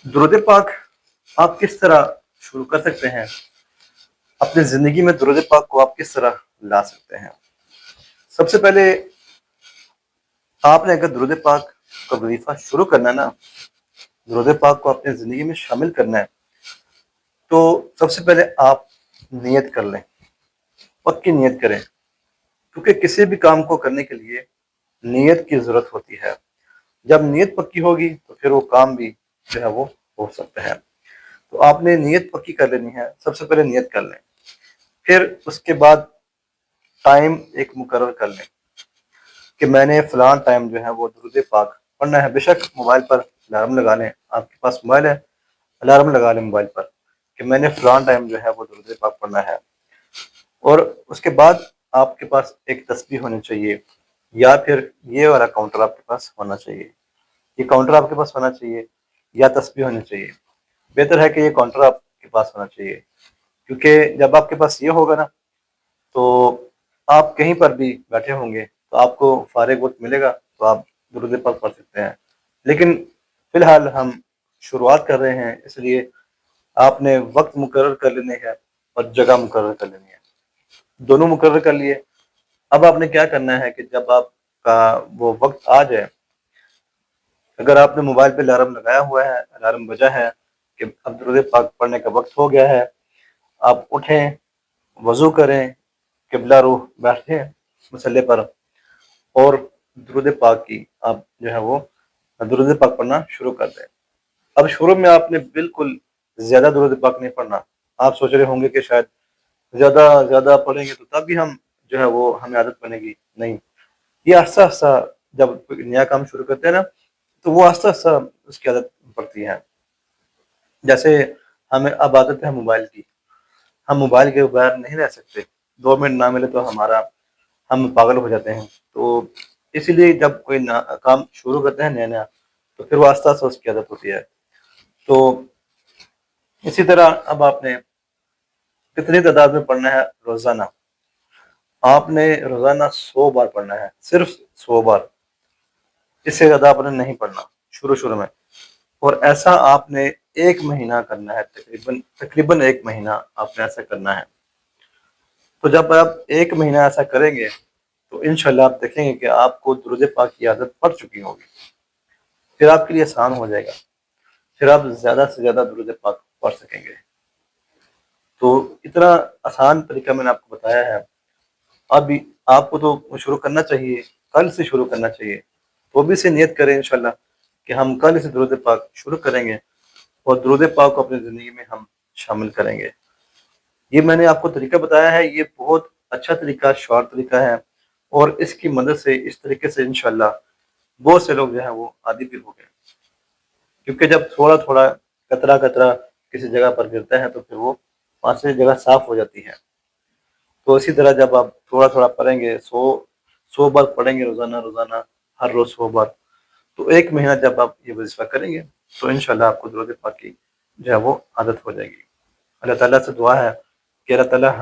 درود پاک آپ کس طرح شروع کر سکتے ہیں؟ اپنی زندگی میں درود پاک کو آپ کس طرح لا سکتے ہیں؟ سب سے پہلے آپ نے اگر درود پاک کا وظیفہ شروع کرنا ہے نا، درود پاک کو اپنی زندگی میں شامل کرنا ہے، تو سب سے پہلے آپ نیت کر لیں، پکی نیت کریں، کیونکہ کسی بھی کام کو کرنے کے لیے نیت کی ضرورت ہوتی ہے۔ جب نیت پکی ہوگی تو پھر وہ کام بھی جو ہے وہ ہو سکتا ہے۔ تو آپ نے نیت پکی کر لینی ہے، سب سے پہلے نیت کر لیں، پھر اس کے بعد ٹائم ایک مقرر کر لیں کہ میں نے فلاں ٹائم جو ہے وہ درود پاک پڑھنا ہے۔ بے شک موبائل پر الارم لگا لیں، آپ کے پاس موبائل ہے الارم لگا لیں موبائل پر کہ میں نے فلاں ٹائم جو ہے وہ درود پاک پڑھنا ہے۔ اور اس کے بعد آپ کے پاس ایک تسبیح ہونی چاہیے، یا پھر یہ والا کاؤنٹر آپ کے پاس ہونا چاہیے، یہ کاؤنٹر آپ کے پاس ہونا چاہیے یا تسبیح ہونی چاہیے۔ بہتر ہے کہ یہ کاؤنٹر آپ کے پاس ہونا چاہیے، کیونکہ جب آپ کے پاس یہ ہوگا نا تو آپ کہیں پر بھی بیٹھے ہوں گے تو آپ کو فارغ وقت ملے گا تو آپ درود پاک پڑھ سکتے ہیں۔ لیکن فی الحال ہم شروعات کر رہے ہیں، اس لیے آپ نے وقت مقرر کر لینے ہے اور جگہ مقرر کر لینی ہے، دونوں مقرر کر لیے۔ اب آپ نے کیا کرنا ہے کہ جب آپ کا وہ وقت آ جائے، اگر آپ نے موبائل پہ الارم لگایا ہوا ہے، الارم بجا ہے کہ اب درود پاک پڑھنے کا وقت ہو گیا ہے، آپ اٹھیں، وضو کریں، قبلہ روح بیٹھیں مصلی پر اور درود پاک کی آپ جو ہے وہ درود پاک پڑھنا شروع کر دیں۔ اب شروع میں آپ نے بالکل زیادہ درود پاک نہیں پڑھنا۔ آپ سوچ رہے ہوں گے کہ شاید زیادہ پڑھیں گے تو تب بھی ہم جو ہے وہ ہمیں عادت بنے گی، نہیں، یہ آہستہ آہستہ جب کوئی نیا کام شروع کرتے ہیں نا تو وہ آہستہ آہستہ اس کی عادت پڑتی ہے۔ جیسے ہمیں اب عادت ہے موبائل کی، ہم موبائل کے بغیر نہیں رہ سکتے، 2 منٹ نہ ملے تو ہم پاگل ہو جاتے ہیں۔ تو اسی لیے جب کوئی کام شروع کرتے ہیں نیا نیا تو پھر وہ آہستہ آہستہ اس کی عادت ہوتی ہے۔ تو اسی طرح اب آپ نے کتنی تعداد میں پڑھنا ہے؟ روزانہ آپ نے روزانہ 100 بار پڑھنا ہے، صرف 100 بار، اس سے زیادہ آپ نے نہیں پڑھنا شروع میں۔ اور ایسا آپ نے 1 مہینہ کرنا ہے، تقریباً 1 مہینہ آپ نے ایسا کرنا ہے۔ تو جب آپ 1 مہینہ ایسا کریں گے تو انشاءاللہ آپ دیکھیں گے کہ آپ کو درود پاک کی عادت پڑ چکی ہوگی، پھر آپ کے لیے آسان ہو جائے گا، پھر آپ زیادہ سے زیادہ درود پاک پڑھ سکیں گے۔ تو اتنا آسان طریقہ میں نے آپ کو بتایا ہے۔ اب آپ کو تو شروع کرنا چاہیے، کل سے شروع کرنا چاہیے، تو بھی سے نیت کریں انشاءاللہ کہ ہم کل سے درود پاک شروع کریں گے اور درود پاک کو اپنی زندگی میں ہم شامل کریں گے۔ یہ میں نے آپ کو طریقہ بتایا ہے، یہ بہت اچھا طریقہ، شارٹ طریقہ ہے، اور اس کی مدد سے اس طریقے سے انشاءاللہ بہت سے لوگ جو ہیں وہ عادی بھی ہو گئے، کیونکہ جب تھوڑا تھوڑا قطرہ قطرہ کسی جگہ پر گرتا ہے تو پھر وہ وہاں سے جگہ صاف ہو جاتی ہے۔ تو اسی طرح جب آپ تھوڑا تھوڑا پڑھیں گے، 100 بار پڑھیں گے روزانہ ہر روز 100 بار، تو 1 مہینہ جب آپ یہ وظیفہ کریں گے تو انشاءاللہ آپ کو درود پاک کی جو ہے وہ عادت ہو جائے گی۔ اللہ تعالیٰ سے دعا ہے کہ اللہ تعالیٰ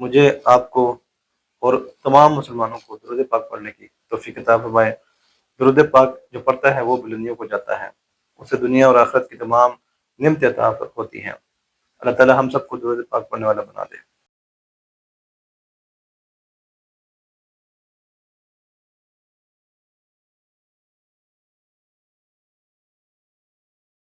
مجھے آپ کو اور تمام مسلمانوں کو درود پاک پڑھنے کی توفیق عطا فرمائے۔ درود پاک جو پڑھتا ہے وہ بلندیوں کو جاتا ہے، اسے دنیا اور آخرت کی تمام نعمتیں عطا ہوتی ہیں۔ اللہ تعالیٰ ہم سب کو درود پاک پڑھنے والا بنا دے۔